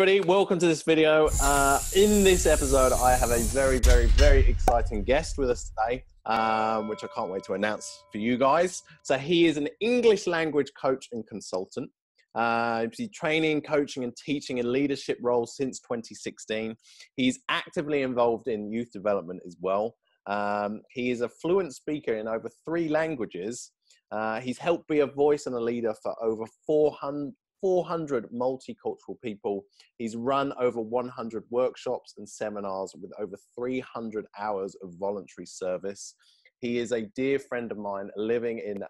Everybody, welcome to this video. In this episode, I have a very exciting guest with us today, which I can't wait to announce for you guys. So he is an English language coach and consultant. He's training, coaching, and teaching in leadership roles since 2016. He's actively involved in youth development as well. He is a fluent speaker in over 3 languages. He's helped be a voice and a leader for over 400 multicultural people. He's run over 100 workshops and seminars with over 300 hours of voluntary service. He is a dear friend of mine living in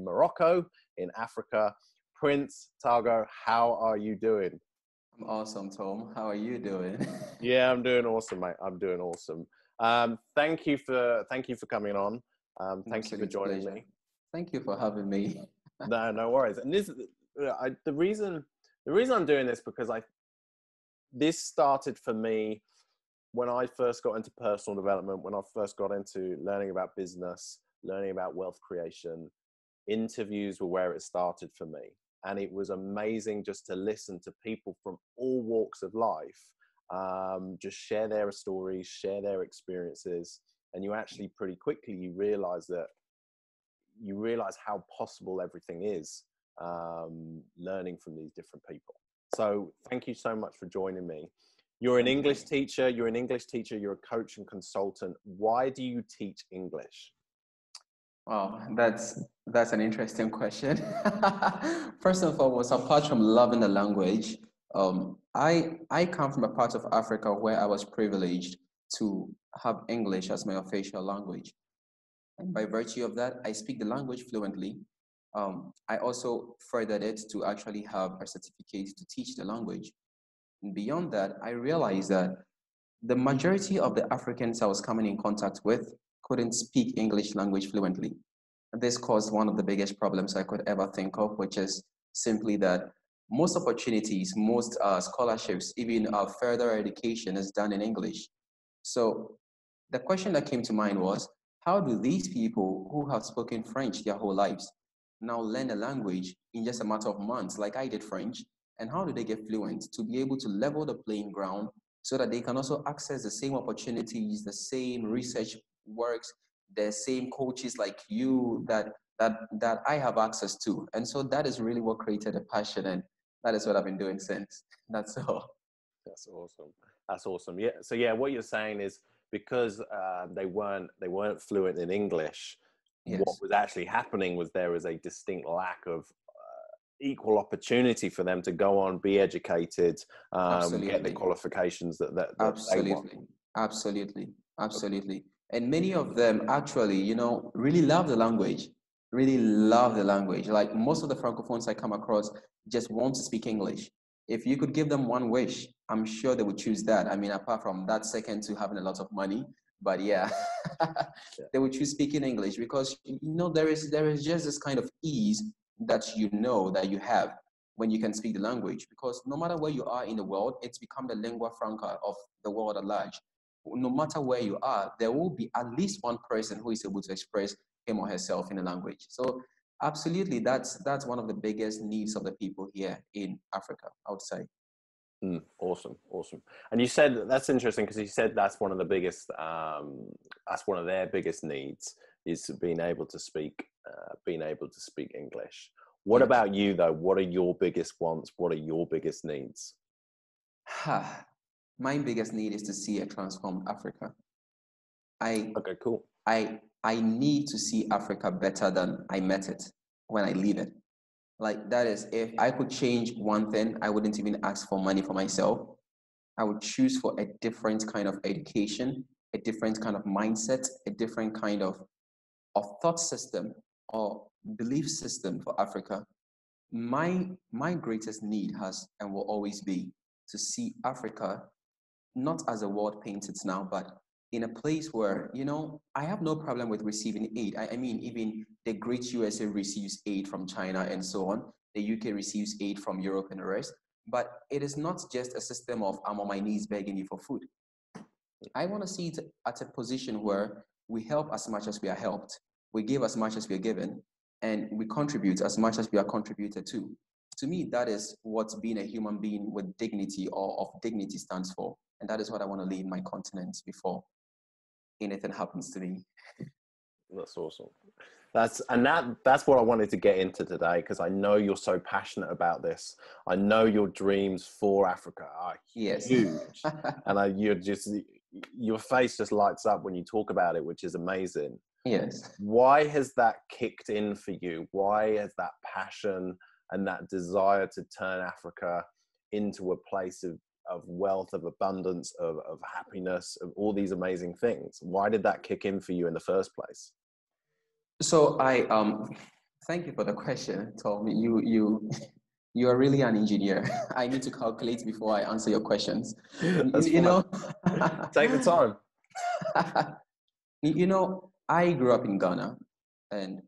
Morocco, in Africa. Prince Tagoe, how are you doing? I'm awesome, Tom. How are you doing? Yeah, I'm doing awesome, mate. I'm doing awesome. Thank you for coming on. Thank you for joining me. Thank you for having me. No worries. And the reason I'm doing this because this started for me when I first got into personal development, when I first got into learning about business, learning about wealth creation. Interviews were where it started for me. And it was amazing just to listen to people from all walks of life, just share their stories, share their experiences. And you actually pretty quickly, you realize how possible everything is, learning from these different people. So thank you so much for joining me. You're an English teacher, you're a coach and consultant. Why do you teach English? Wow, that's an interesting question. First and foremost, apart from loving the language, I come from a part of Africa where I was privileged to have English as my official language. And by virtue of that, I speak the language fluently. I also furthered it to actually have a certificate to teach the language. And beyond that, I realized that the majority of the Africans I was coming in contact with couldn't speak English language fluently. And this caused one of the biggest problems I could ever think of, which is simply that most opportunities, most scholarships, even further education is done in English. So the question that came to mind was, how do these people who have spoken French their whole lives now learn a language in just a matter of months, like I did French? And how do they get fluent to be able to level the playing ground so that they can also access the same opportunities, the same research works, the same coaches like you that I have access to? And so that is really what created a passion, and that is what I've been doing since. That's all. That's awesome. Yeah. So yeah, what you're saying is because they weren't fluent in English. Yes. What was actually happening was there was a distinct lack of equal opportunity for them to go on, be educated, get the qualifications that they want. Absolutely. And many of them actually, really love the language. Like most of the Francophones I come across just want to speak English. If you could give them one wish, I'm sure they would choose that. I mean, apart from that, second to having a lot of money, but yeah, they would choose speaking English because, there is just this kind of ease that that you have when you can speak the language, because no matter where you are in the world, it's become the lingua franca of the world at large. No matter where you are, there will be at least one person who is able to express him or herself in a language. So absolutely, that's one of the biggest needs of the people here in Africa, I would say. Awesome. And you said that's interesting because you said that's one of the biggest, that's one of their biggest needs is being able to speak English. What about you though? What are your biggest wants? What are your biggest needs? My biggest need is to see a transformed Africa. Okay, cool. I need to see Africa better than I met it when I leave it. Like, that is, if I could change one thing, I wouldn't even ask for money for myself. I would choose for a different kind of education, a different kind of mindset, a different kind of thought system or belief system for Africa. My greatest need has and will always be to see Africa not as the world paints it now, but in a place where, I have no problem with receiving aid. I mean, even the great USA receives aid from China and so on. The UK receives aid from Europe and the rest. But it is not just a system of I'm on my knees begging you for food. I want to see it at a position where we help as much as we are helped. We give as much as we are given. And we contribute as much as we are contributed to. To me, that is what being a human being with dignity or of dignity stands for. And that is what I want to leave my continent before anything happens to me. That's awesome. That's what I wanted to get into today, because I know you're so passionate about this. I know your dreams for Africa are Yes. huge, and your face just lights up when you talk about it, which is amazing. Yes. Why has that kicked in for you? Why has that passion and that desire to turn Africa into a place of wealth, of abundance, of happiness, of all these amazing things? Why did that kick in for you in the first place? So I thank you for the question, Tom. You are really an engineer. I need to calculate before I answer your questions. That's You know, take the time. You know, I grew up in Ghana, and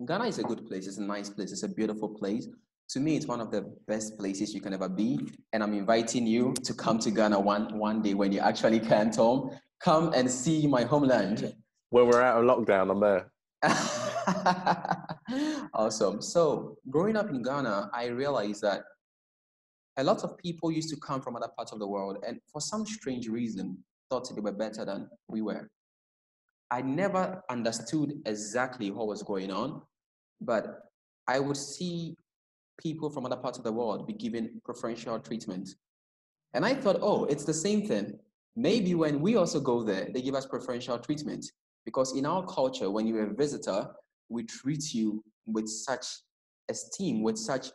Ghana is a good place. It's a nice place. It's a beautiful place. To me, it's one of the best places you can ever be. And I'm inviting you to come to Ghana one day when you actually can, Tom. Come and see my homeland. When we're out of lockdown, I'm there. Awesome. So growing up in Ghana, I realized that a lot of people used to come from other parts of the world, and for some strange reason, thought they were better than we were. I never understood exactly what was going on, but I would see people from other parts of the world be given preferential treatment. And I thought, oh, it's the same thing. Maybe when we also go there, they give us preferential treatment. Because in our culture, when you're a visitor, we treat you with such esteem, with such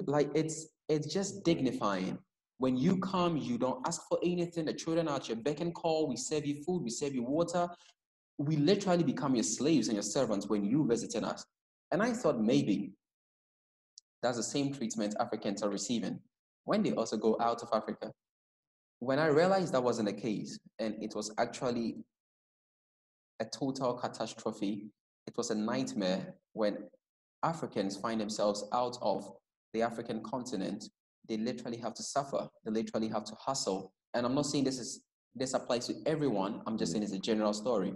like it's just dignifying. When you come, you don't ask for anything. The children are at your beck and call. We serve you food, we serve you water. We literally become your slaves and your servants when you visiting us. And I thought maybe that's the same treatment Africans are receiving when they also go out of Africa. When I realized that wasn't the case, and it was actually a total catastrophe, it was a nightmare when Africans find themselves out of the African continent. They literally have to suffer. They literally have to hustle. And I'm not saying this applies to everyone. I'm just saying it's a general story.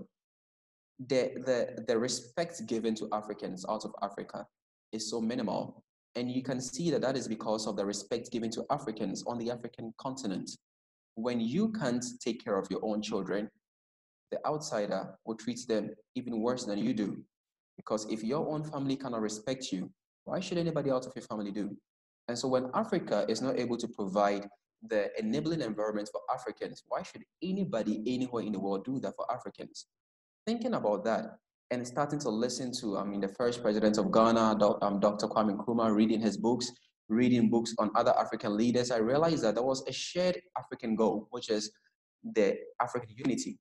The respect given to Africans out of Africa is so minimal. And you can see that that is because of the respect given to Africans on the African continent. When you can't take care of your own children, the outsider will treat them even worse than you do. Because if your own family cannot respect you, why should anybody out of your family do? And so when Africa is not able to provide the enabling environment for Africans, why should anybody anywhere in the world do that for Africans? Thinking about that and starting to listen to, the first president of Ghana, Dr. Kwame Nkrumah, reading his books, reading books on other African leaders, I realized that there was a shared African goal, which is the African unity.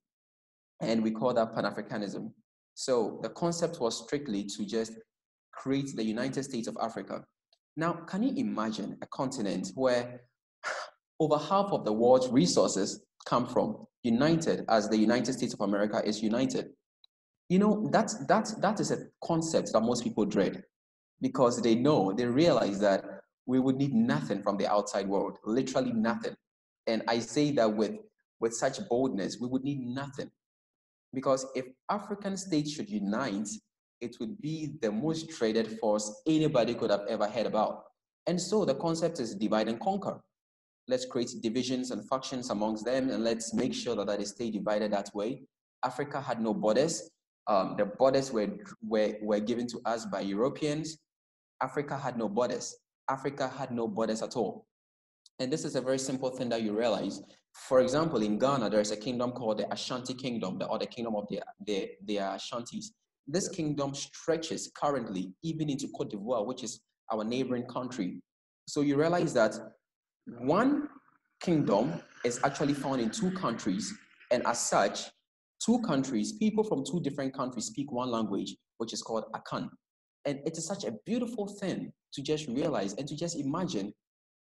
And we call that Pan-Africanism. So the concept was strictly to just create the United States of Africa. Now, can you imagine a continent where over half of the world's resources come from, united as the United States of America is united? You know, that is a concept that most people dread because they realize that we would need nothing from the outside world, literally nothing. And I say that with such boldness, we would need nothing. Because if African states should unite, it would be the most dreaded force anybody could have ever heard about. And so the concept is divide and conquer. Let's create divisions and factions amongst them, and let's make sure that they stay divided that way. Africa had no borders. The borders were given to us by Europeans. Africa had no borders. Africa had no borders at all. And this is a very simple thing that you realize. For example, in Ghana, there is a kingdom called the Ashanti Kingdom, or the kingdom of the Ashantis. This kingdom stretches currently even into Cote d'Ivoire, which is our neighboring country. So you realize that one kingdom is actually found in two countries, and as such, two countries, people from two different countries speak one language, which is called Akan. And it is such a beautiful thing to just realize and to just imagine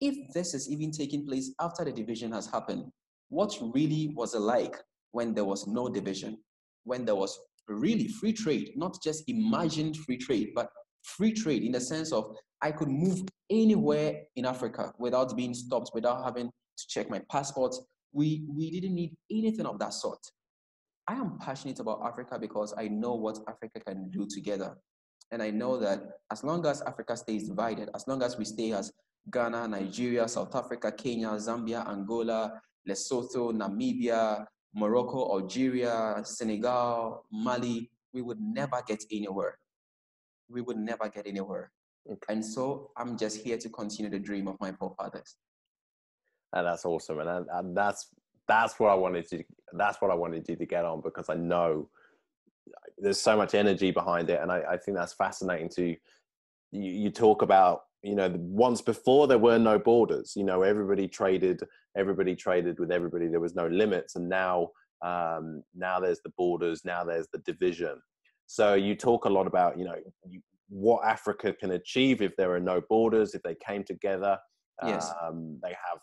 if this is even taking place after the division has happened. What really was it like when there was no division, when there was really free trade, not just imagined free trade, but free trade in the sense of I could move anywhere in Africa without being stopped, without having to check my passport. We didn't need anything of that sort. I am passionate about Africa because I know what Africa can do together. And I know that as long as Africa stays divided, as long as we stay as Ghana, Nigeria, South Africa, Kenya, Zambia, Angola, Lesotho, Namibia, Morocco, Algeria, Senegal, Mali, we would never get anywhere. We would never get anywhere. Okay. And so I'm just here to continue the dream of my forefathers. And that's awesome. And that's what I wanted to, that's what I wanted you to get on, because I know there's so much energy behind it. And I think that's fascinating to, you talk about, you know, once before there were no borders, you know, everybody traded with everybody. There was no limits. And now there's the borders, now there's the division. So you talk a lot about, you know, what Africa can achieve if there are no borders, if they came together. Yes. They have,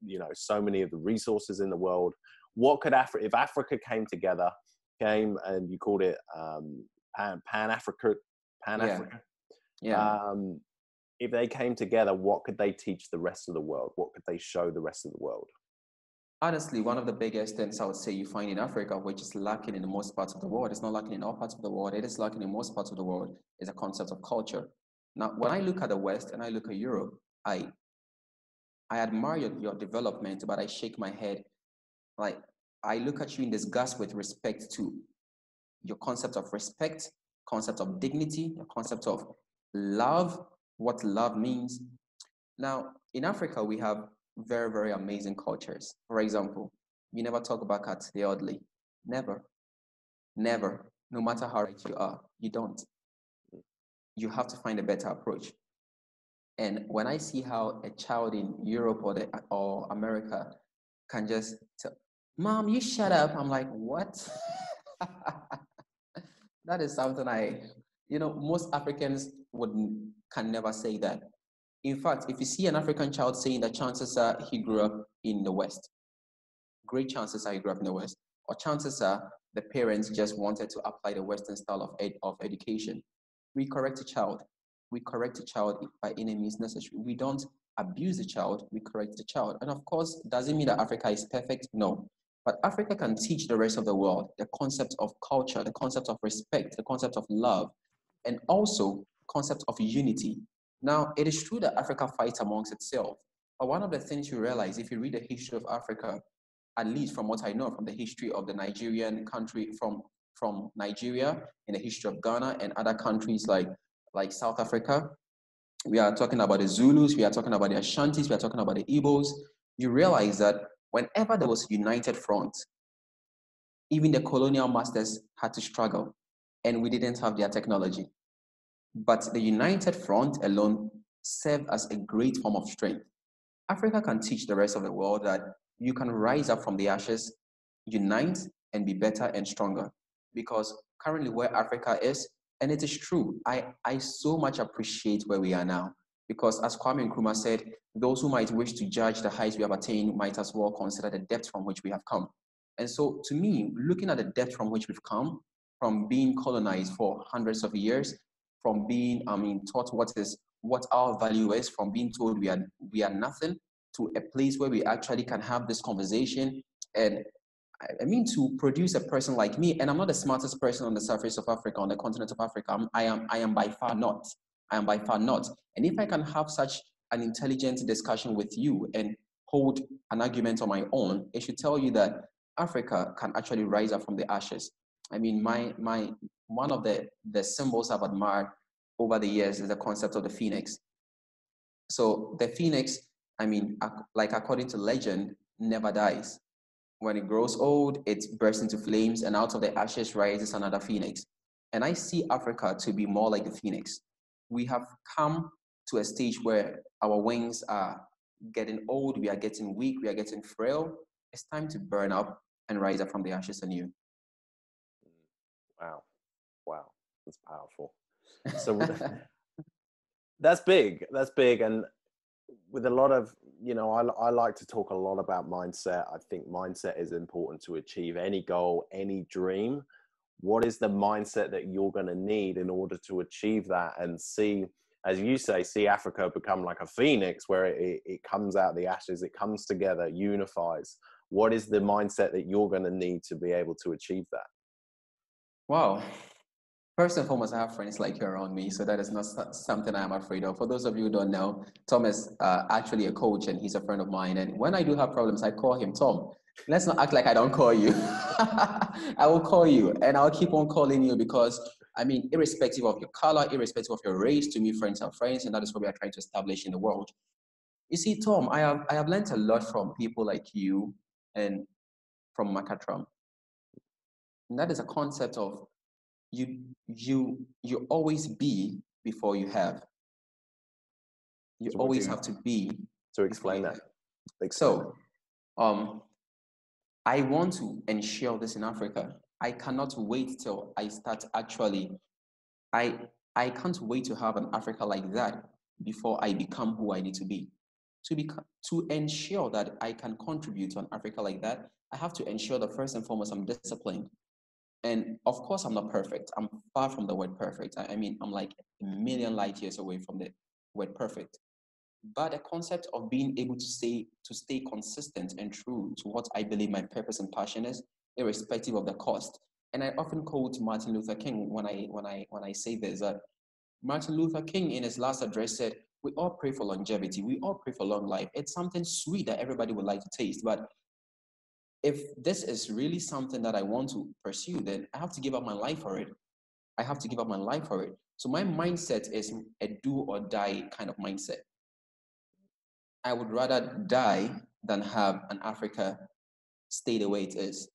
you know, so many of the resources in the world. What could Africa, if Africa came together, and you called it Pan-Africa, Yeah. if they came together, what could they teach the rest of the world? What could they show the rest of the world? Honestly, one of the biggest things I would say you find in Africa, which is lacking in most parts of the world, it's not lacking in all parts of the world, it is lacking in most parts of the world, is a concept of culture. Now, when I look at the West and I look at Europe, I admire your development, but I shake my head. Like, I look at you in disgust with respect to your concept of respect, concept of dignity, your concept of love, what love means. Now, in Africa, we have very, very amazing cultures. For example, you never talk about cats, they're ugly. Never. Never. No matter how right you are, you don't. You have to find a better approach. And when I see how a child in Europe or America can just tell, Mom, you shut up. I'm like, what? That is something most Africans can never say that. In fact, if you see an African child saying that, chances are he grew up in the West. Great chances are he grew up in the West. Or chances are the parents just wanted to apply the Western style of education. We correct a child. We correct a child by any means necessary. We don't abuse the child, we correct the child. And of course, doesn't mean that Africa is perfect, no. But Africa can teach the rest of the world the concept of culture, the concept of respect, the concept of love, and also concept of unity. Now, it is true that Africa fights amongst itself. But one of the things you realize if you read the history of Africa, at least from what I know from the history of the Nigerian country, from Nigeria, in the history of Ghana and other countries like South Africa, we are talking about the Zulus, we are talking about the Ashantis, we are talking about the Igbos. You realize that whenever there was a united front, even the colonial masters had to struggle, and we didn't have their technology. But the united front alone served as a great form of strength. Africa can teach the rest of the world that you can rise up from the ashes, unite, and be better and stronger. Because currently where Africa is, and it is true, I so much appreciate where we are now. Because as Kwame Nkrumah said, those who might wish to judge the heights we have attained might as well consider the depth from which we have come. And so to me, looking at the depth from which we've come, from being colonized for hundreds of years, from being, taught what our value is, from being told we are nothing, to a place where we actually can have this conversation. And to produce a person like me, and I'm not the smartest person on the surface of Africa, on the continent of Africa. I am by far not. I am by far not. And if I can have such an intelligent discussion with you and hold an argument on my own, it should tell you that Africa can actually rise up from the ashes. I mean, my one of the symbols I've admired over the years is the concept of the phoenix. So the phoenix, like according to legend, never dies. When it grows old, it bursts into flames, and out of the ashes rises another phoenix. And I see Africa to be more like the phoenix. We have come to a stage where our wings are getting old, we are getting weak, we are getting frail. It's time to burn up and rise up from the ashes anew. Wow, that's powerful. So that's big. And with a lot of, I like to talk a lot about mindset. I think mindset is important to achieve any goal, any dream. What is the mindset that you're going to need in order to achieve that and see, as you say, see Africa become like a phoenix where it comes out of the ashes, it comes together, unifies? What is the mindset that you're going to need to be able to achieve that? Wow. First and foremost, I have friends like you around me, so that is not something I'm afraid of. For those of you who don't know, Tom is actually a coach and he's a friend of mine. And when I do have problems, I call him. Tom, let's not act like I don't call you. I will call you and I'll keep on calling you because, I mean, irrespective of your color, irrespective of your race, to me, friends are friends, and that is what we are trying to establish in the world. You see, Tom, I have learned a lot from people like you and from Macatram. And that is a concept of you always be before you have. You So always have to be to before explain you that. have. Explain So I want to ensure this in Africa. I cannot wait till I start actually. I I can't wait to have an Africa like that before I become who I need to be. To ensure that I can contribute to an Africa like that, I have to ensure that first and foremost I'm disciplined. And of course, I'm not perfect. I'm far from the word perfect. I mean, I'm like a million light years away from the word perfect. But the concept of being able to stay consistent and true to what I believe my purpose and passion is, irrespective of the cost. And I often quote Martin Luther King when I say this, that Martin Luther King in his last address said, "We all pray for longevity. We all pray for long life. It's something sweet that everybody would like to taste, but if this is really something that I want to pursue, then I have to give up my life for it. I have to give up my life for it. So my mindset is a do or die kind of mindset. I would rather die than have an Africa stay the way it is.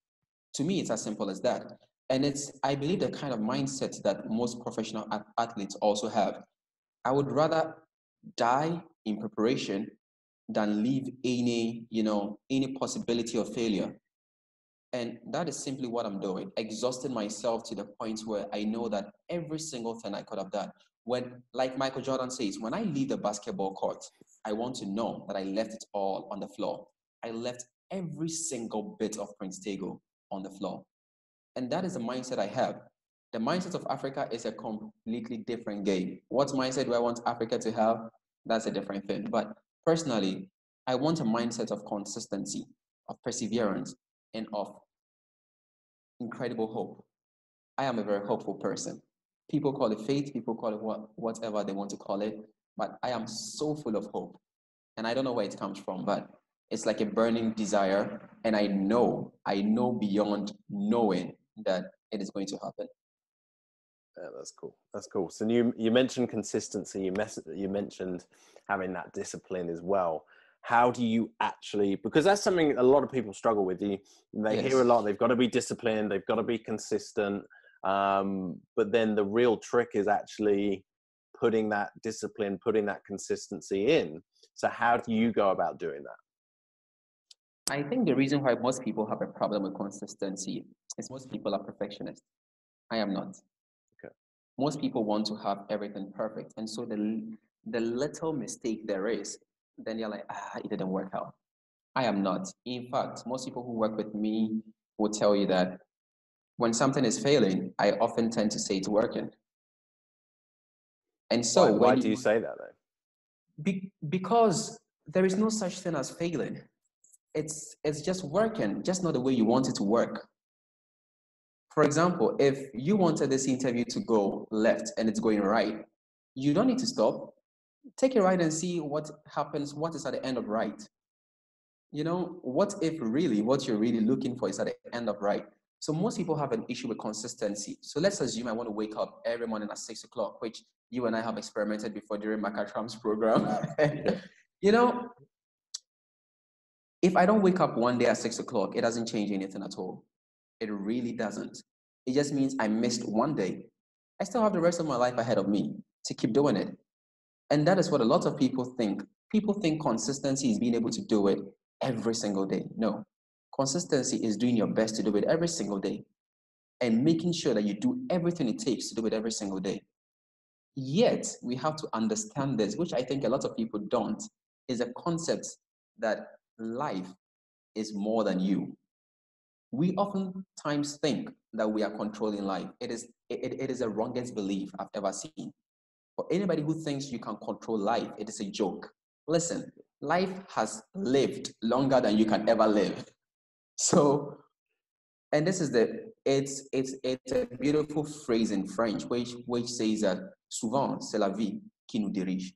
To me, it's as simple as that. And it's, I believe, the kind of mindset that most professional athletes also have. I would rather die in preparation than leave any possibility of failure. And that is simply what I'm doing, exhausting myself to the point where I know that every single thing I could have done. When, like Michael Jordan says, when I leave the basketball court, I want to know that I left it all on the floor. I left every single bit of Prince Tagoe on the floor. And that is the mindset I have. The mindset of Africa is a completely different game. What mindset do I want Africa to have? That's a different thing. But personally, I want a mindset of consistency, of perseverance, and of incredible hope. I am a very hopeful person. People call it faith, people call it whatever they want to call it, but I am so full of hope. And I don't know where it comes from, but it's like a burning desire. And I know beyond knowing that it is going to happen. Yeah, that's cool. That's cool. So you mentioned consistency. You mentioned having that discipline as well. How do you actually? Because that's something a lot of people struggle with. They hear a Yes. lot. They've got to be disciplined. They've got to be consistent. But then the real trick is actually putting that discipline, putting that consistency in. So how do you go about doing that? I think the reason why most people have a problem with consistency is most people are perfectionists. I am not. Okay. Most people want to have everything perfect. And so the little mistake there is, then you're like, it didn't work out. I am not. In fact, most people who work with me will tell you that when something is failing, I often tend to say it's working. And so Why do you say that though? because there is no such thing as failing. It's just working, just not the way you want it to work. For example, if you wanted this interview to go left and it's going right, you don't need to stop. Take a right and see what happens, what is at the end of right. What if really what you're really looking for is at the end of right? So most people have an issue with consistency. So let's assume I want to wake up every morning at 6 o'clock, which you and I have experimented before during Macatram's program. you know, if I don't wake up one day at 6 o'clock, it doesn't change anything at all. It really doesn't. It just means I missed one day. I still have the rest of my life ahead of me to keep doing it. And that is what a lot of people think. People think consistency is being able to do it every single day. No. Consistency is doing your best to do it every single day and making sure that you do everything it takes to do it every single day. Yet, we have to understand this, which I think a lot of people don't, is a concept that life is more than you. We oftentimes think that we are controlling life. It is the wrongest belief I've ever seen. For anybody who thinks you can control life, it is a joke. Listen, life has lived longer than you can ever live. So And this is it's a beautiful phrase in French, which says that souvent c'est la vie qui nous dirige.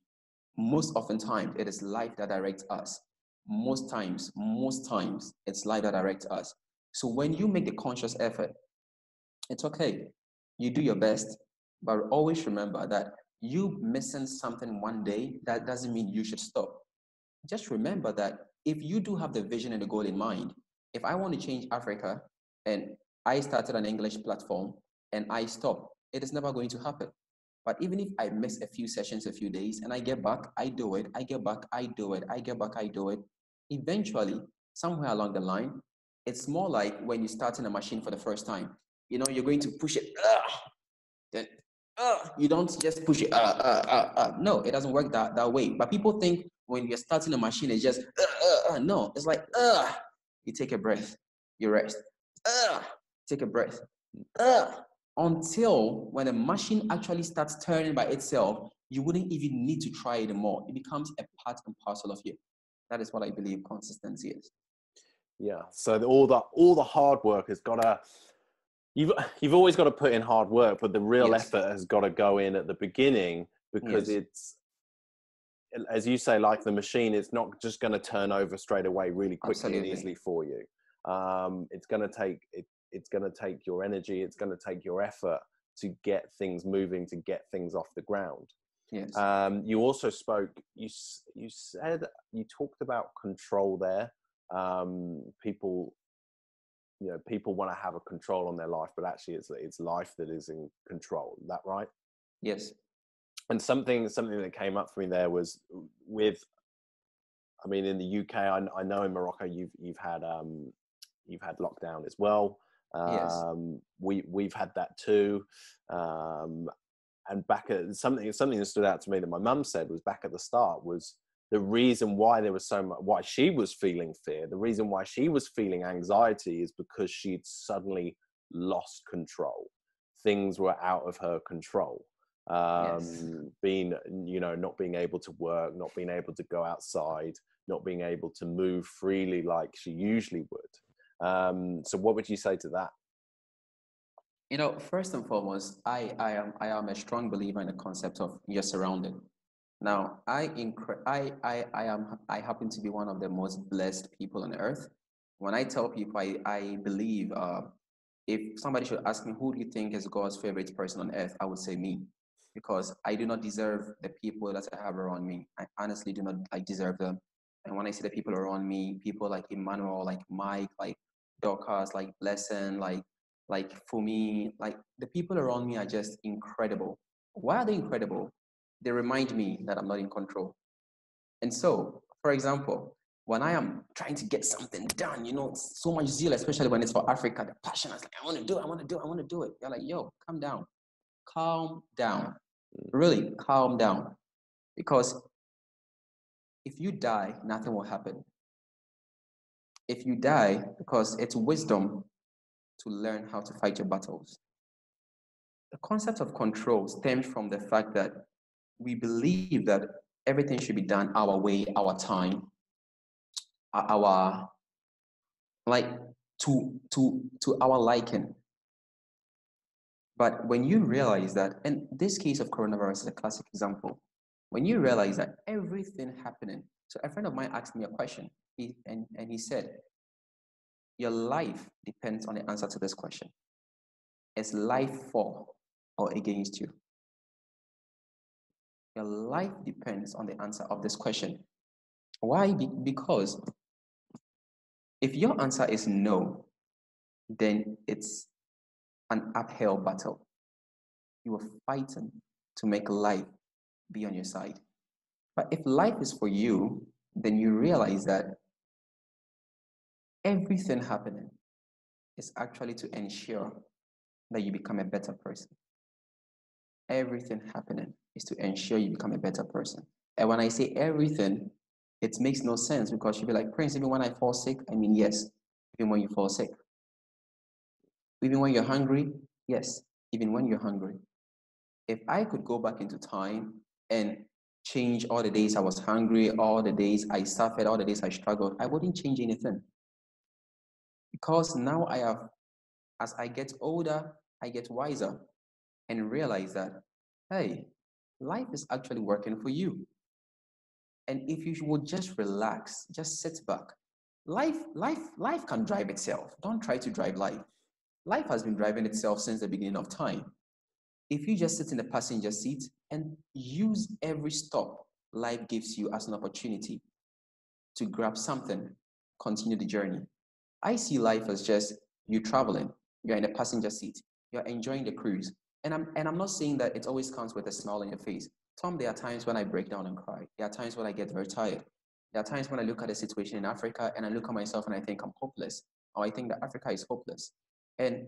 Most oftentimes it is life that directs us. Most times, it's life that directs us. So when you make the conscious effort, it's okay. You do your best, but always remember that you missing something one day, that doesn't mean you should stop. Just remember that if you do have the vision and the goal in mind, if I want to change Africa and I started an English platform and I stop, it is never going to happen. But even if I miss a few sessions, a few days, and I get back, I do it, I get back, I do it, I get back, I do it. Eventually, somewhere along the line, it's more like when you're starting a machine for the first time. You know, you're going to push it, then you don't just push it, No, it doesn't work that way. But people think when you're starting a machine, it's just, no, it's like, you take a breath, you rest, take a breath, until when a machine actually starts turning by itself, you wouldn't even need to try it anymore. It becomes a part and parcel of you. That is what I believe consistency is. Yeah. So all the hard work has got to, you've always got to put in hard work, but the real effort has got to go in at the beginning, because it's, as you say, like the machine, it's not just going to turn over straight away really quickly and easily for you. It's going to take your energy, it's going to take your effort to get things moving, to get things off the ground. Yes. You also spoke, you said, you talked about control there. People want to have a control on their life, but actually it's life that is in control. Is that right? Yes. And something that came up for me there was in the UK, I know in Morocco you've had lockdown as well. Yes. We've had that too. And back at something that stood out to me that my mum said was back at the start was the reason why there was so much, why she was feeling fear, the reason why she was feeling anxiety is because she'd suddenly lost control. Things were out of her control. Not being able to work, not being able to go outside, not being able to move freely like she usually would. So what would you say to that? First and foremost, I am a strong believer in the concept of you're surrounded. Now, I happen to be one of the most blessed people on earth. When I tell people, I believe if somebody should ask me, who do you think is God's favorite person on earth, I would say me, because I do not deserve the people that I have around me. I honestly do not deserve them. And when I see the people around me, people like Emmanuel, like Mike, like Dorcas, like Blessing, like for me, like the people around me are just incredible. Why are they incredible? They remind me that I'm not in control. And so, for example, when I am trying to get something done, so much zeal, especially when it's for Africa, the passion is like, I want to do it. You're like, yo, calm down. Really calm down. Because if you die, nothing will happen. If you die, because it's wisdom to learn how to fight your battles. The concept of control stems from the fact that we believe that everything should be done our way, our time, our to our liking. But when you realize that, and this case of coronavirus is a classic example, when you realize that everything happening, so a friend of mine asked me a question, and he said, your life depends on the answer to this question. Is life for or against you? Your life depends on the answer of this question. Why? Because if your answer is no, then it's an uphill battle. You are fighting to make life be on your side. But if life is for you, then you realize that everything happening is actually to ensure that you become a better person. Everything happening is to ensure you become a better person. And when I say everything, it makes no sense, because you'll be like, Prince, even when I fall sick, I mean, yes, even when you fall sick. Even when you're hungry, yes, even when you're hungry. If I could go back into time and change all the days I was hungry, all the days I suffered, all the days I struggled, I wouldn't change anything. Because now I have as I get older, I get wiser and realize that, hey, life is actually working for you. And if you would just relax, just sit back, life can drive itself. Don't try to drive life. Life has been driving itself since the beginning of time. If you just sit in the passenger seat and use every stop life gives you as an opportunity to grab something, continue the journey. I see life as just you traveling, you're in a passenger seat, you're enjoying the cruise. And I'm not saying that it always comes with a smile on your face. Tom, there are times when I break down and cry. There are times when I get very tired. There are times when I look at the situation in Africa and I look at myself and I think I'm hopeless, or I think that Africa is hopeless. And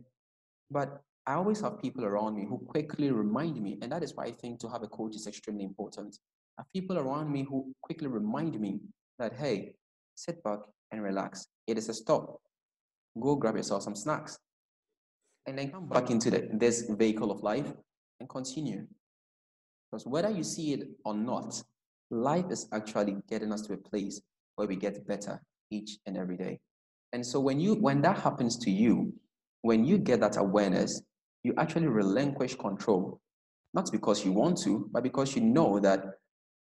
but I always have people around me who quickly remind me, and that is why I think to have a coach is extremely important. I have people around me who quickly remind me that, hey, sit back and relax. It is a stop. Go grab yourself some snacks and then come back into this vehicle of life and continue. Because whether you see it or not, life is actually getting us to a place where we get better each and every day. And so when that happens to you, when you get that awareness, you actually relinquish control, not because you want to, but because you know that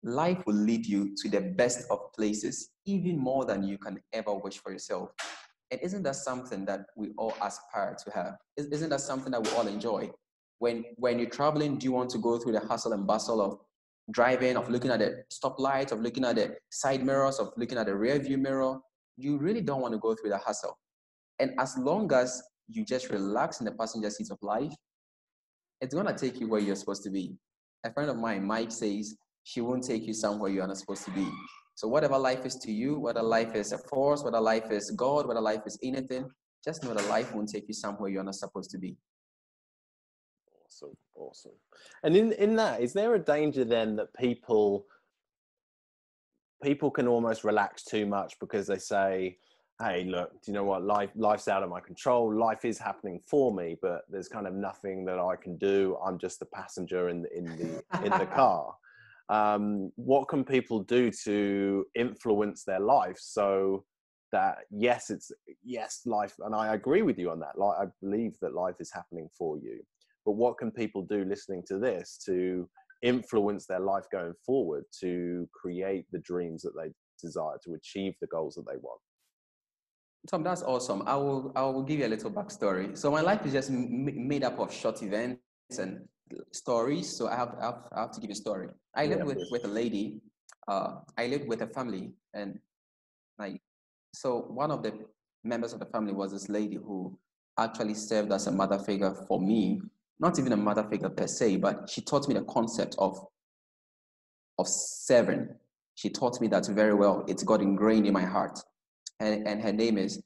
life will lead you to the best of places, even more than you can ever wish for yourself. And isn't that something that we all aspire to have? Isn't that something that we all enjoy? When you're traveling, do you want to go through the hustle and bustle of driving, of looking at the stoplights, of looking at the side mirrors, of looking at the rear view mirror? You really don't want to go through the hustle. And as long as you just relax in the passenger seat of life, it's going to take you where you're supposed to be. A friend of mine, Mike, says she won't take you somewhere you're not supposed to be. So whatever life is to you, whether life is a force, whether life is God, whether life is anything, just know that life won't take you somewhere you're not supposed to be. Awesome, awesome. And in that, is there a danger then that people can almost relax too much because they say, hey, look, do you know what, life's out of my control, life is happening for me, but there's kind of nothing that I can do, I'm just the passenger in the car. What can people do to influence their life so that yes, life, and I agree with you on that, like I believe that life is happening for you, but what can people do listening to this to influence their life going forward, to create the dreams that they desire, to achieve the goals that they want? Tom, that's awesome. I will give you a little backstory. So my life is just made up of short events and stories. So I have to give a story. I lived with a lady. I lived with a family, and so one of the members of the family was this lady who actually served as a mother figure for me. Not even a mother figure per se, but she taught me the concept of serving. She taught me that very well. It's got ingrained in my heart. And her name is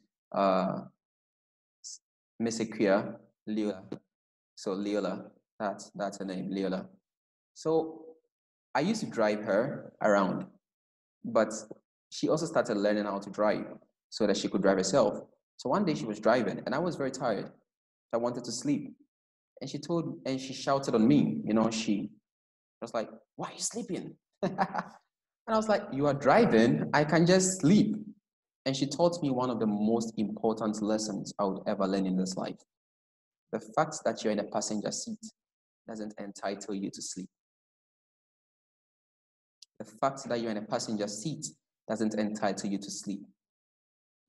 Miss Equia Leola. So Leola, that's her name, Leola. So I used to drive her around, but she also started learning how to drive so that she could drive herself. So one day she was driving and I was very tired. I wanted to sleep. And she shouted on me, she was like, why are you sleeping? And I was like, you are driving, I can just sleep. And she taught me one of the most important lessons I would ever learn in this life. The fact that you're in a passenger seat doesn't entitle you to sleep. The fact that you're in a passenger seat doesn't entitle you to sleep.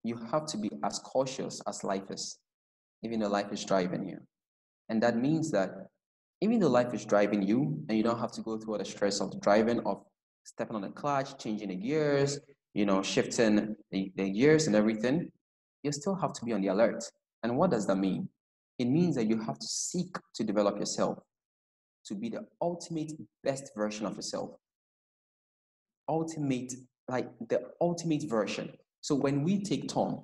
You have to be as cautious as life is, even though life is driving you. And that means that even though life is driving you and you don't have to go through all the stress of driving, of stepping on the clutch, changing the gears, shifting the gears and everything, you still have to be on the alert. And what does that mean? It means that you have to seek to develop yourself to be the ultimate best version of yourself. The ultimate version. So when we take Tom,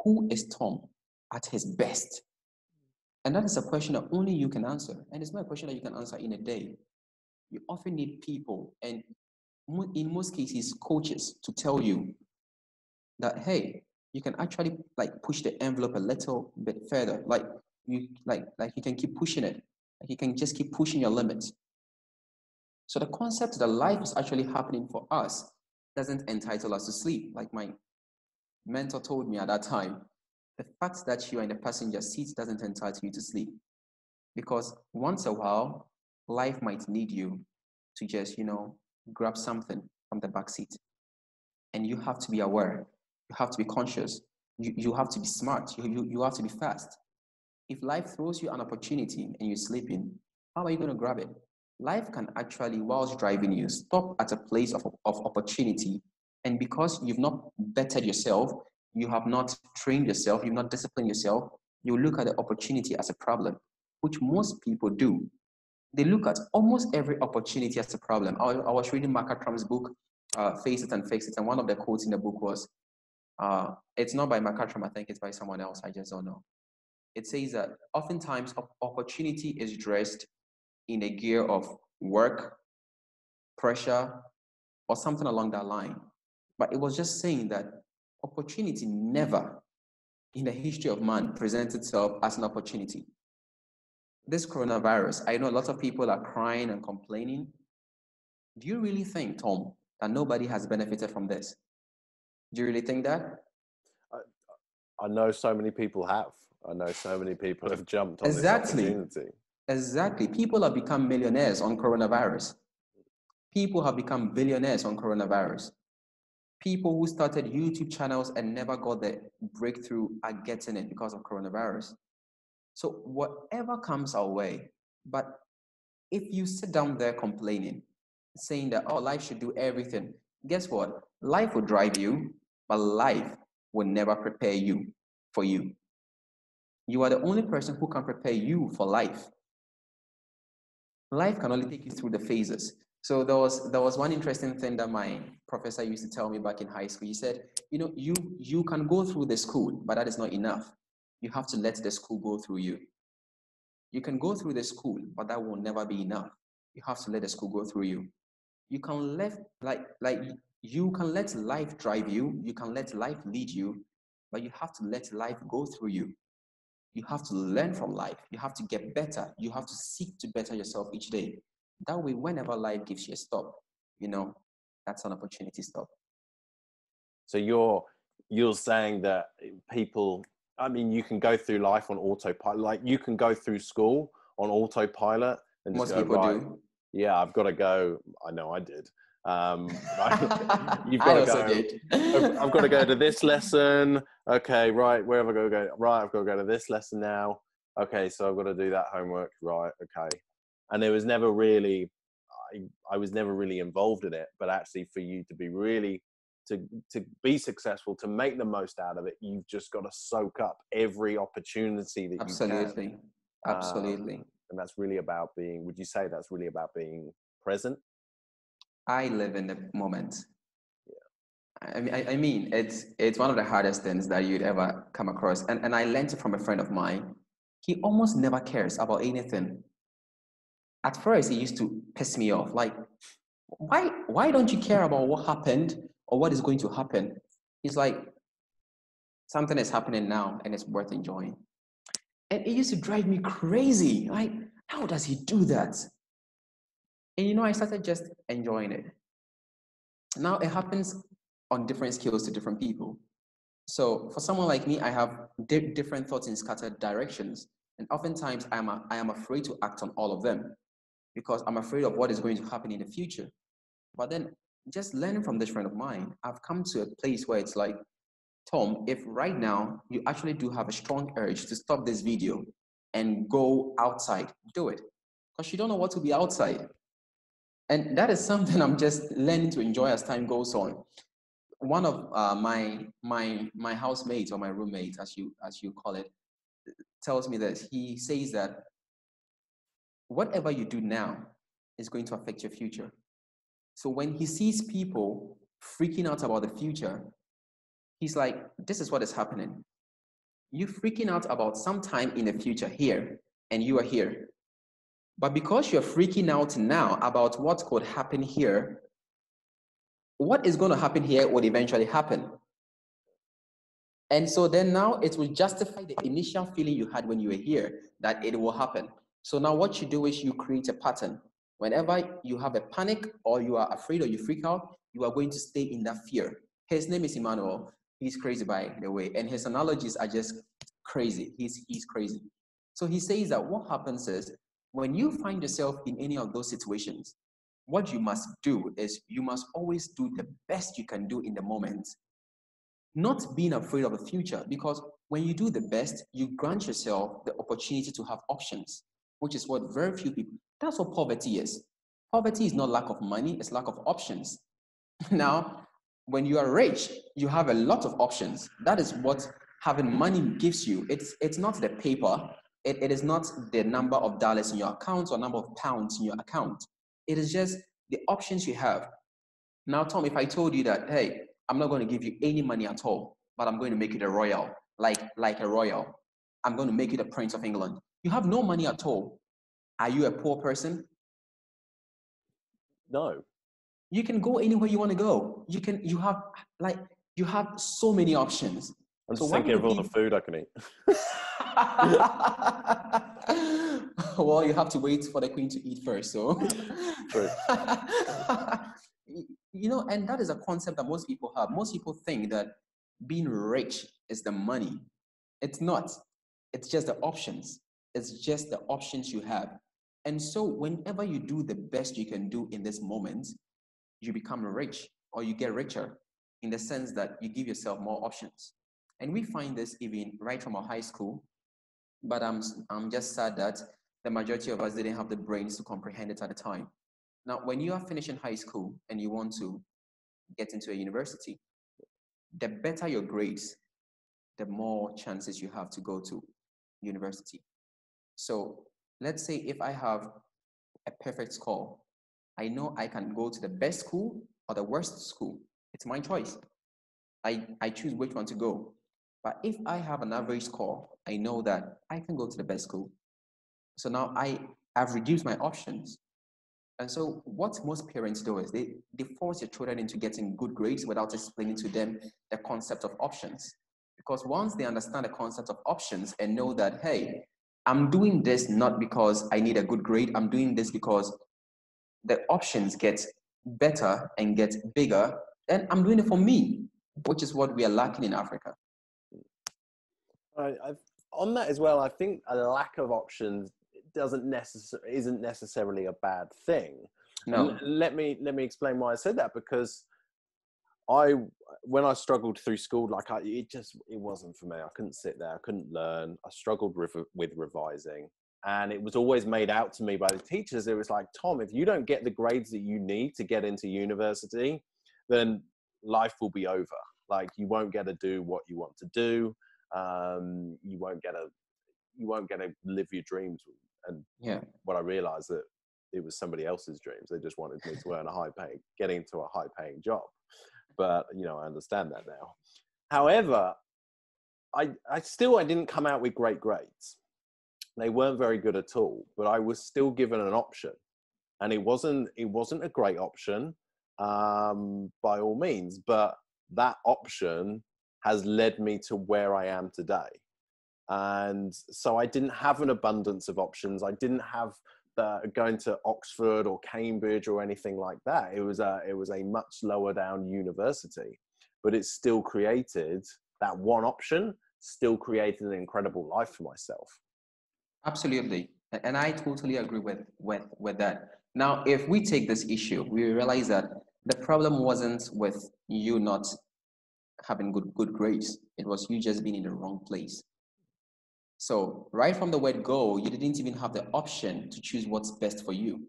who is Tom at his best? And that is a question that only you can answer. And it's not a question that you can answer in a day. You often need people, and in most cases, coaches, to tell you that, hey, you can actually push the envelope a little bit further. You can keep pushing it. You can just keep pushing your limits. So the concept that life is actually happening for us doesn't entitle us to sleep. Like my mentor told me at that time, The fact that you are in the passenger seat doesn't entitle you to sleep. Because once a while, life might need you to just, grab something from the back seat. And you have to be aware. You have to be conscious. You have to be smart. You have to be fast. If life throws you an opportunity and you're sleeping, how are you going to grab it? Life can actually, whilst driving you, stop at a place of opportunity. And because you've not bettered yourself, you have not trained yourself, you've not disciplined yourself, you look at the opportunity as a problem, which most people do. They look at almost every opportunity as a problem. I was reading Mark Trump's book, Face It and Fix It, and one of the quotes in the book was, it's not by Mark Trump, I think it's by someone else, I just don't know. It says that oftentimes opportunity is dressed in a gear of work, pressure, or something along that line. But it was just saying that opportunity never in the history of man presents itself as an opportunity. This coronavirus, I know a lot of people are crying and complaining. Do you really think, Tom, that nobody has benefited from this? Do you really think that? I know so many people have. I know so many people have jumped on Exactly. this opportunity. Exactly. People have become millionaires on coronavirus. People have become billionaires on coronavirus. People who started YouTube channels and never got the breakthrough are getting it because of coronavirus. So whatever comes our way, but if you sit down there complaining, saying that, oh, life should do everything, guess what? Life will drive you, but life will never prepare you for you. You are the only person who can prepare you for life. Life can only take you through the phases. So there was one interesting thing that my professor used to tell me back in high school. He said, you can go through the school, but that is not enough. You have to let the school go through you. You can go through the school, but that will never be enough. You have to let the school go through you. You can let you can let life drive you, you can let life lead you, but you have to let life go through you. You have to learn from life. You have to get better. You have to seek to better yourself each day. That way, whenever life gives you a stop, that's an opportunity stop. So you're saying that people, I mean, you can go through life on autopilot. Like you can go through school on autopilot and just Most go, people right, do. yeah, I've got to go. I know I did. You've I got to also go. did. I've got to go to this lesson. Okay, right. Where have I got to go? Right, I've got to go to this lesson now. Okay, so I've got to do that homework. Right. Okay. And it was never really, I was never really involved in it. But actually, for you to be really, to be successful, to make the most out of it, you've just got to soak up every opportunity that you can. Absolutely. Absolutely. And that's really about being, would you say that's really about being present? I live in the moment. Yeah. I mean, it's one of the hardest things that you'd ever come across. And I learned it from a friend of mine. He almost never cares about anything. At first, he used to piss me off. Like, why don't you care about what happened or what is going to happen? He's like, something is happening now and it's worth enjoying. And it used to drive me crazy. Like, how does he do that? And I started just enjoying it. Now it happens on different scales to different people. So for someone like me, I have different thoughts in scattered directions. And oftentimes I am afraid to act on all of them because I'm afraid of what is going to happen in the future. But then just learning from this friend of mine, I've come to a place where it's like, Tom, if right now you actually do have a strong urge to stop this video and go outside, do it. Because you don't know what will be outside. And that is something I'm just learning to enjoy as time goes on. One of my housemate or my roommate, as you call it, tells me that he says that whatever you do now is going to affect your future. So when he sees people freaking out about the future, he's like, this is what is happening. You're freaking out about some time in the future here, and you are here. But because you're freaking out now about what could happen here, what is going to happen here would eventually happen. And so then now it will justify the initial feeling you had when you were here that it will happen. So now what you do is you create a pattern. Whenever you have a panic or you are afraid or you freak out, you are going to stay in that fear. His name is Emmanuel. He's crazy, by the way. And his analogies are just crazy. He's crazy. So he says that what happens is when you find yourself in any of those situations, what you must do is you must always do the best you can do in the moment, not being afraid of the future, because when you do the best, you grant yourself the opportunity to have options, which is what very few people, that's what poverty is. Poverty is not lack of money, it's lack of options. Now, when you are rich, you have a lot of options. That is what having money gives you. It's not the paper, it is not the number of dollars in your account or number of pounds in your account. It is just the options you have. Now, Tom, if I told you that, hey, I'm not going to give you any money at all, but I'm going to make it a royal, like a royal. I'm going to make it a Prince of England. You have no money at all. Are you a poor person? No. You can go anywhere you want to go. You have so many options. I'm So just why thinking do of all the people... food I can eat. Well, you have to wait for the queen to eat first. So, True. And that is a concept that most people have. Most people think that being rich is the money. It's not. It's just the options. It's just the options you have. And so whenever you do the best you can do in this moment, you become rich or you get richer in the sense that you give yourself more options. And we find this even right from our high school, but I'm just sad that the majority of us didn't have the brains to comprehend it at the time. Now, when you are finishing high school and you want to get into a university, the better your grades, the more chances you have to go to university. So let's say if I have a perfect score, I know I can go to the best school or the worst school. It's my choice. I choose which one to go. But if I have an average score, I know that I can go to the best school. So now I've reduced my options. And so what most parents do is they force their children into getting good grades without explaining to them the concept of options. Because once they understand the concept of options and know that, hey, I'm doing this not because I need a good grade, I'm doing this because the options get better and get bigger, then I'm doing it for me, which is what we are lacking in Africa. On that as well, I think a lack of options isn't necessarily a bad thing. No. And let me explain why I said that, because when I struggled through school, it wasn't for me. I couldn't sit there, I couldn't learn. I struggled with revising, and it was always made out to me by the teachers. It was like, Tom, if you don't get the grades that you need to get into university, then life will be over. Like, you won't get to do what you want to do. You won't get to live your dreams. And what I realized that it was somebody else's dreams. They just wanted me to earn get into a high paying job. But, I understand that now. However, I didn't come out with great grades. They weren't very good at all, but I was still given an option. And it wasn't a great option, by all means, but that option has led me to where I am today. And so I didn't have an abundance of options. I didn't have going to Oxford or Cambridge or anything like that. It was a much lower down university, but it still created that one option, still created an incredible life for myself. Absolutely. And I totally agree with that. Now, if we take this issue, we realize that the problem wasn't with you not having good grades. It was you just being in the wrong place. So right from the word go, you didn't even have the option to choose what's best for you.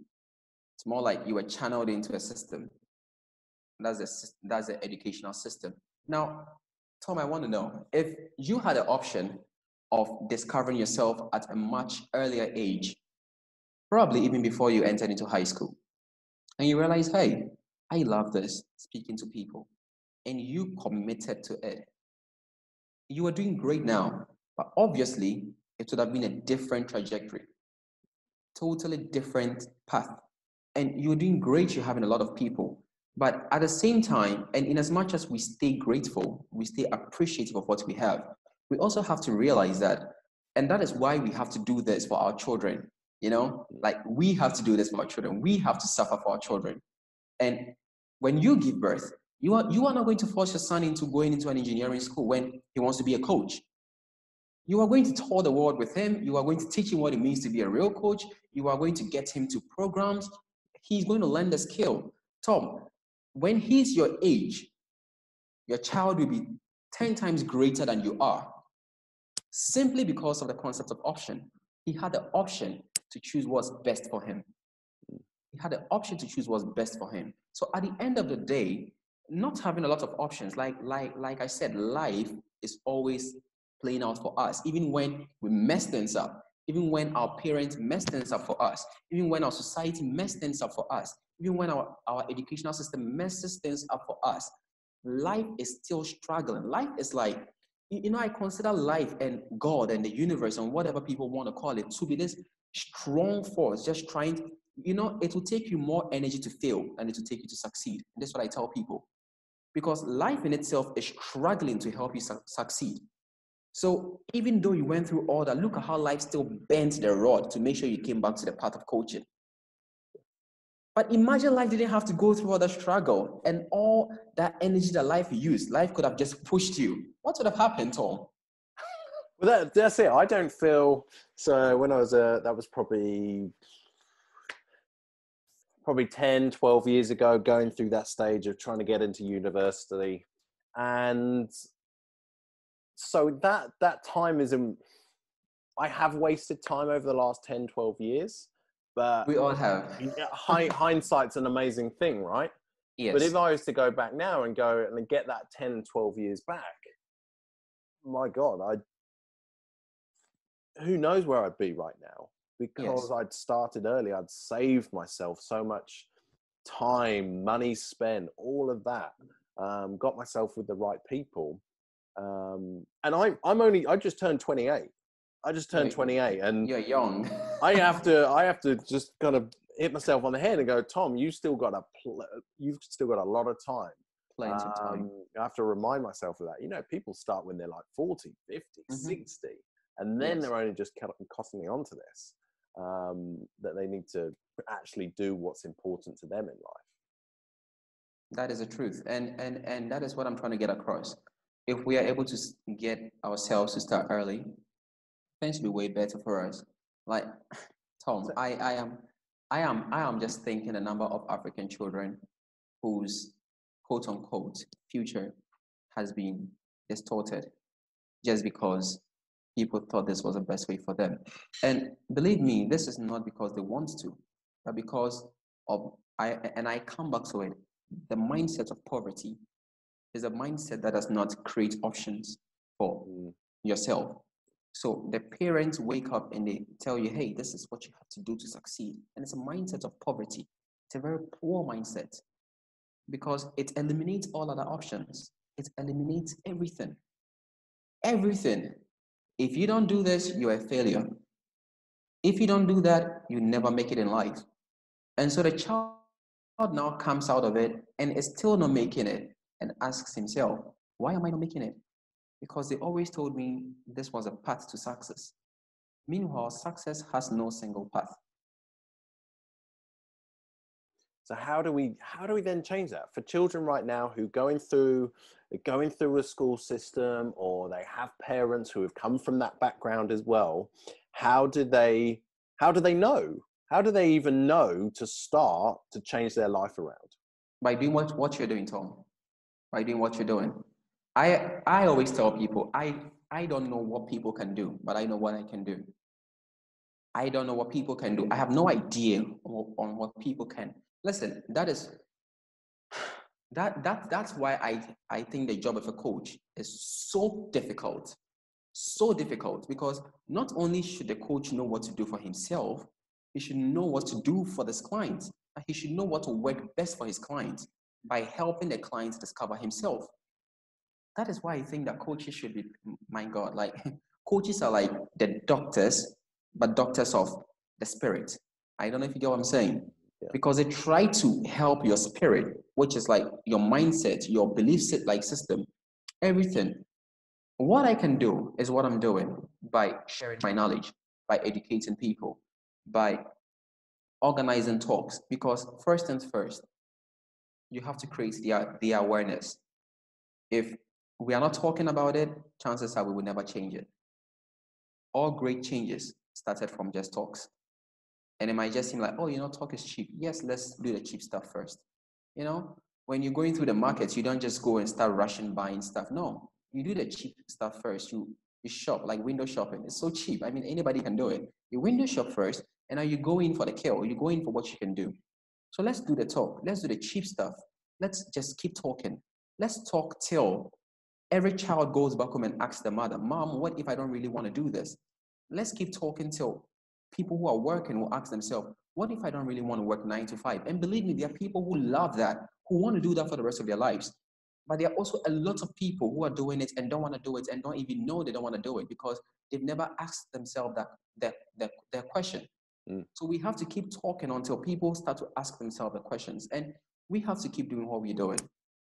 It's more like you were channeled into a system. That's the educational system. Now, Tom, I want to know, if you had the option of discovering yourself at a much earlier age, probably even before you entered into high school, and you realize, hey, I love this, speaking to people, and you committed to it, you are doing great now, but obviously it would have been a different trajectory, totally different path. And you're doing great, you're having a lot of people. But at the same time, and in as much as we stay grateful, we stay appreciative of what we have, we also have to realize that, and that is why we have to do this for our children. Like, we have to do this for our children. We have to suffer for our children. And when you give birth, you are not going to force your son into going into an engineering school when he wants to be a coach. You are going to tour the world with him. You are going to teach him what it means to be a real coach. You are going to get him to programs. He's going to learn the skill. Tom, when he's your age, your child will be 10 times greater than you are, simply because of the concept of option. He had the option to choose what's best for him. He had the option to choose what's best for him. So at the end of the day, not having a lot of options, like I said, life is always playing out for us, even when we mess things up, even when our parents mess things up for us, even when our society mess things up for us, even when our educational system messes things up for us. Life is still struggling. Life is like, I consider life and God and the universe and whatever people want to call it to be this strong force, just trying, it will take you more energy to fail than it will take you to succeed. And that's what I tell people. Because life in itself is struggling to help you succeed. So even though you went through all that, look at how life still bent the rod to make sure you came back to the path of coaching. But imagine life didn't have to go through all the struggle and all that energy that life used. Life could have just pushed you. What would have happened, Tom? Well, that's it. I don't feel so. When I was that was probably 10, 12 years ago, going through that stage of trying to get into university. And so that time isn't, I have wasted time over the last 10, 12 years, but we all have. Hindsight's an amazing thing, right? Yes. But if I was to go back now and go and get that 10, 12 years back, my God, who knows where I'd be right now, because I'd started early. I'd saved myself so much time, money spent, all of that, got myself with the right people. And I just turned 28. I just turned 28, and you're young. I have to just kind of hit myself on the head and go, Tom, you've still got a lot of time. Plenty of time. I have to remind myself of that. People start when they're like 40, 50, 60, and then they're only just costing on to this, that they need to actually do what's important to them in life. That is the truth. And that is what I'm trying to get across. If we are able to get ourselves to start early, things will be way better for us. Like, Tom, I am just thinking the number of African children whose quote unquote future has been distorted just because people thought this was the best way for them. And believe me, this is not because they want to, but because of I come back to it. The mindset of poverty is a mindset that does not create options for yourself. So the parents wake up and they tell you, hey, this is what you have to do to succeed. And it's a mindset of poverty. It's a very poor mindset because it eliminates all other options. It eliminates everything. Everything. If you don't do this, you're a failure. If you don't do that, you never make it in life. And so the child now comes out of it and is still not making it and asks himself, why am I not making it? Because they always told me this was a path to success. Meanwhile, success has no single path. So how do we then change that for children right now who going through a school system, or they have parents who have come from that background as well? How do they know? How do they even know to start to change their life around? By doing what you're doing, Tom. By doing what you're doing. I always tell people, I don't know what people can do, but I know what I can do. I don't know what people can do. I have no idea on what people can. Listen, that's why I think the job of a coach is so difficult. So difficult, because not only should the coach know what to do for himself, he should know what to do for this client. He should know what to work best for his client by helping the client discover himself. That is why I think that coaches should be, my God, like coaches are like the doctors, but doctors of the spirit. I don't know if you get what I'm saying. Yeah. Because they try to help your spirit, which is like your mindset, your belief system, everything. What I can do is what I'm doing by sharing my knowledge, by educating people, by organizing talks. Because first things first, you have to create the awareness. If we are not talking about it, chances are we will never change it. all great changes started from just talks. And it might just seem like, oh, talk is cheap. Yes, let's do the cheap stuff first. When you're going through the markets, you don't just go and start rushing buying stuff. No, you do the cheap stuff first. You shop, like window shopping. It's so cheap. I mean, anybody can do it. You window shop first, and now you go in for the kill. You go in for what you can do. So let's do the talk. Let's do the cheap stuff. Let's just keep talking. Let's talk till every child goes back home and asks the mother, Mom, what if I don't really want to do this? Let's keep talking till people who are working will ask themselves, what if I don't really want to work 9 to 5? And believe me, there are people who love that, who want to do that for the rest of their lives. But there are also a lot of people who are doing it and don't want to do it and don't even know they don't want to do it because they've never asked themselves that question. So we have to keep talking until people start to ask themselves the questions. And we have to keep doing what we're doing.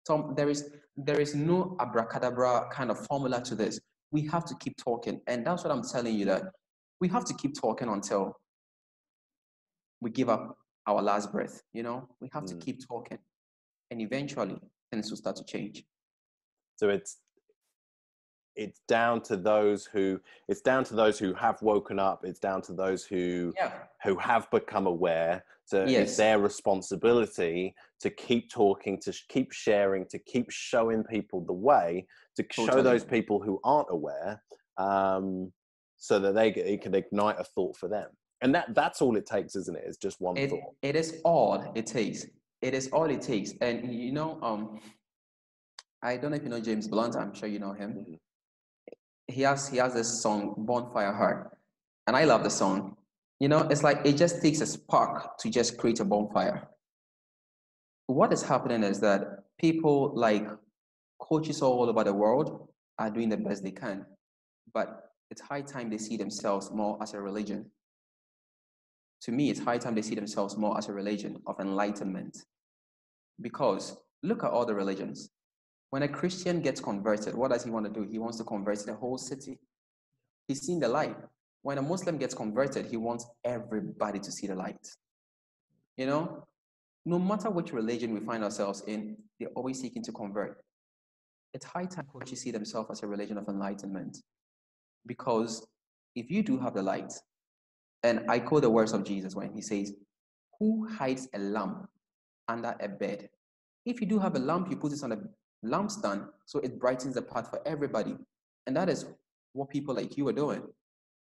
Tom, there is no abracadabra kind of formula to this. We have to keep talking. And that's what I'm telling you, that we have to keep talking until we give up our last breath. We have to keep talking. And eventually things will start to change. So it's down to those who have woken up. It's down to those who have become aware. So it's their responsibility to keep talking, to keep sharing, to keep showing people the way, to show those people who aren't aware, so that it can ignite a thought for them. And that's all it takes, isn't it? It's just one thought. It is all it takes. It is all it takes. And I don't know if you know James Blunt. I'm sure you know him. Mm-hmm. He has this song, Bonfire Heart. And I love the song. It's like it just takes a spark to just create a bonfire. What is happening is that people like coaches all over the world are doing the best they can. But it's high time they see themselves more as a religion. To me, it's high time they see themselves more as a religion of enlightenment. Because look at all the religions. When a Christian gets converted, what does he want to do? He wants to convert the whole city. He's seen the light. When a Muslim gets converted, he wants everybody to see the light. No matter which religion we find ourselves in, they're always seeking to convert. It's high time coaches see themselves as a religion of enlightenment. Because if you do have the light, and I quote the words of Jesus when he says, who hides a lamp under a bed? If you do have a lamp, you put it on a lampstand so it brightens the path for everybody. And that is what people like you are doing.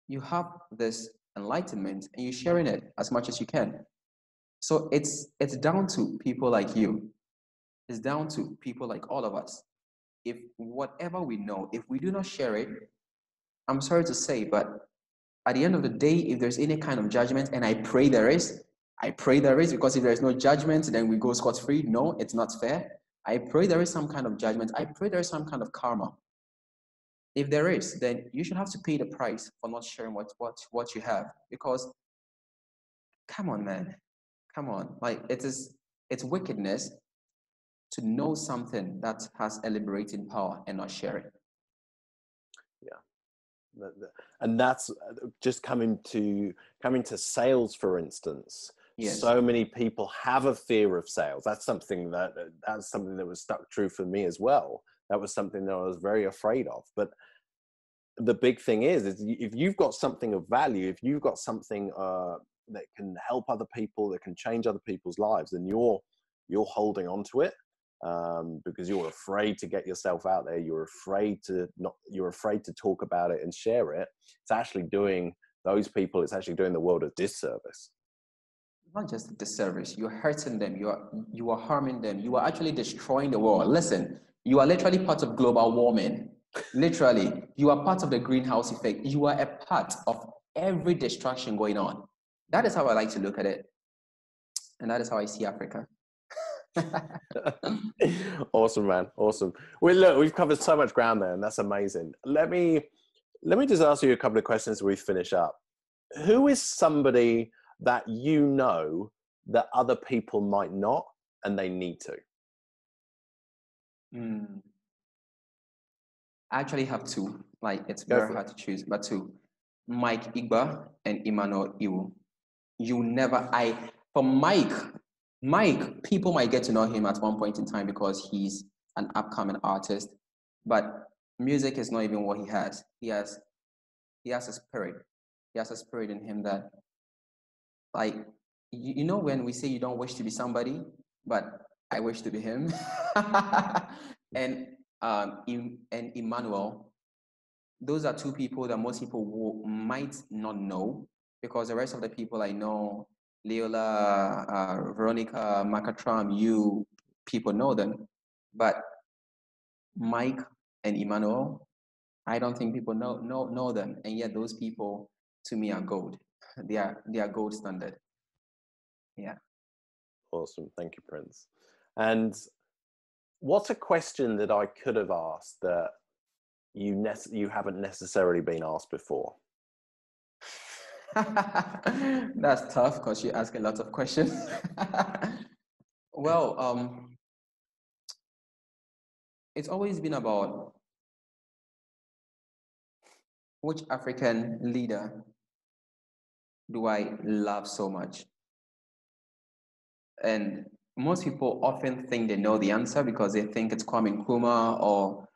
You have this enlightenment and you're sharing it as much as you can. So it's down to people like you. It's down to people like all of us. If whatever we know, if we do not share it, I'm sorry to say, but at the end of the day, if there's any kind of judgment, and I pray there is, because if there is no judgment, then we go scot-free. No, it's not fair. I pray there is some kind of judgment. I pray there is some kind of karma. If there is, then you should have to pay the price for not sharing what you have. Because, come on, man. Come on. Like, it's wickedness to know something that has a liberating power and not share it. Yeah. And that's just coming to sales, for instance. Yes. So many people have a fear of sales. That's something that was stuck true for me as well. That was something that I was very afraid of. But the big thing is if you've got something of value, if you've got something that can help other people, that can change other people's lives, then you're holding on to it. Because you're afraid to get yourself out there. You're afraid to talk about it and share it. It's actually doing the world a disservice. Not just a disservice. You're hurting them. You are harming them. You are actually destroying the world. Listen, you are literally part of global warming. Literally, you are part of the greenhouse effect. You are a part of every destruction going on. That is how I like to look at it. And that is how I see Africa. Awesome, man. Awesome. Well, look, we've covered so much ground there, and that's amazing. Let me just ask you a couple of questions as we finish up. Who is somebody that you know that other people might not, and they need to? I actually have two. Like, it's very hard to choose, but two. Mike Igba and Emmanuel Iwu. For Mike, people might get to know him at one point in time because he's an upcoming artist, but music is not even what he has. He has he has a spirit. He has a spirit in him that, like, you know, when we say you don't wish to be somebody, but I wish to be him. and and Emmanuel, those are two people that most people might not know, because the rest of the people I know, Leola, Veronica, Macatram, you people know them, but Mike and Emmanuel, I don't think people know them, and yet those people to me are gold. They are gold standard. Yeah. Awesome. Thank you, Prince. And what's a question that I could have asked that you haven't necessarily been asked before? That's tough because you ask a lot of questions. Well, it's always been about which African leader do I love so much? And most people often think they know the answer because they think it's Kwame Nkrumah or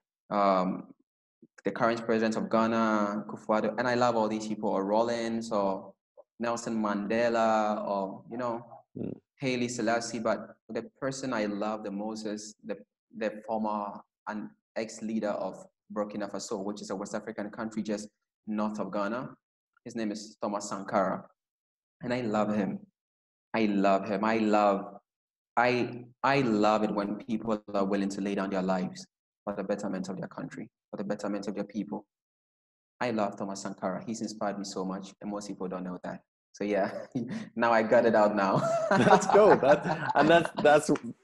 the current president of Ghana, Kufuor, and I love all these people, or Rollins, or Nelson Mandela, or, you know, Haile Selassie. But the person I love the most is the former and ex-leader of Burkina Faso, which is a West African country just north of Ghana. His name is Thomas Sankara, and I love him. I love him. I love it when people are willing to lay down their lives for the betterment of their country, for the betterment of their people. I love Thomas Sankara. He's inspired me so much, and most people don't know that. So yeah, now I got it out now. That's cool.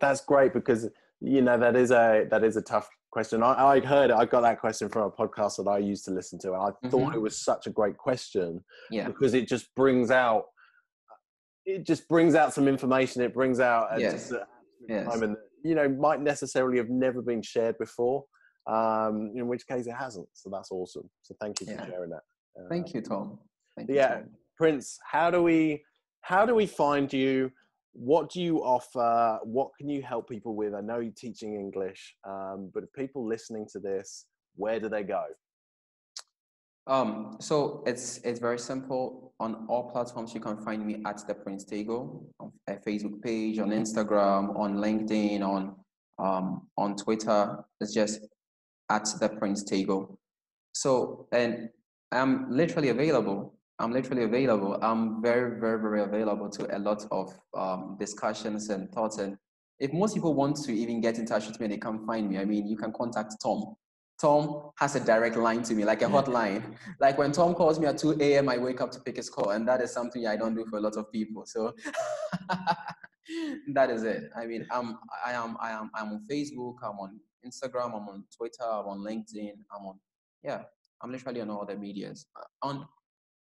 That's great, because you know that is a tough question. I got that question from a podcast that I used to listen to, and I thought it was such a great question, because it just brings out some information. It brings out time, and you know, might necessarily have never been shared before. In which case it hasn't. So that's awesome. So thank you for sharing that. Thank you, Tom. Tom. Prince, how do we find you? What do you offer? What can you help people with? I know you're teaching English, but if people listening to this, where do they go? So it's very simple. On all platforms, you can find me at the Prince Tagoe, on a Facebook page, on Instagram, on LinkedIn, on Twitter. It's just at the Prince Tagoe. So, and I'm literally available. I'm very, very, very available to a lot of discussions and thoughts. And if most people want to even get in touch with me and they can't find me, I mean, you can contact Tom. Tom has a direct line to me, like a hotline. Like when Tom calls me at 2 a.m., I wake up to pick his call. And that is something I don't do for a lot of people. So that is it. I mean, I'm on Facebook, I'm on Instagram, I'm on Twitter, I'm on LinkedIn, I'm literally on all the medias.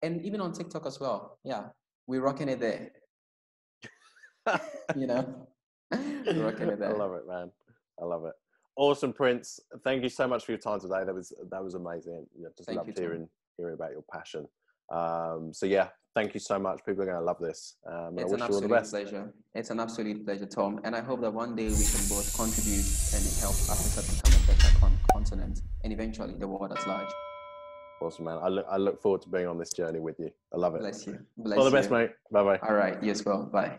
And even on TikTok as well. Yeah, we're rocking it there. You know, we're rocking it there. I love it, man. I love it. Awesome, Prince. Thank you so much for your time today. That was amazing. You know, just loved hearing about your passion. So yeah, thank you so much. People are going to love this. It's an absolute pleasure. It's an absolute pleasure, Tom. And I hope that one day we can both contribute and help Africa become a better continent, and eventually the world at large. Awesome, man. I look forward to being on this journey with you. I love it. Bless you. All the best, mate. Bye-bye. All right. You as well. Bye.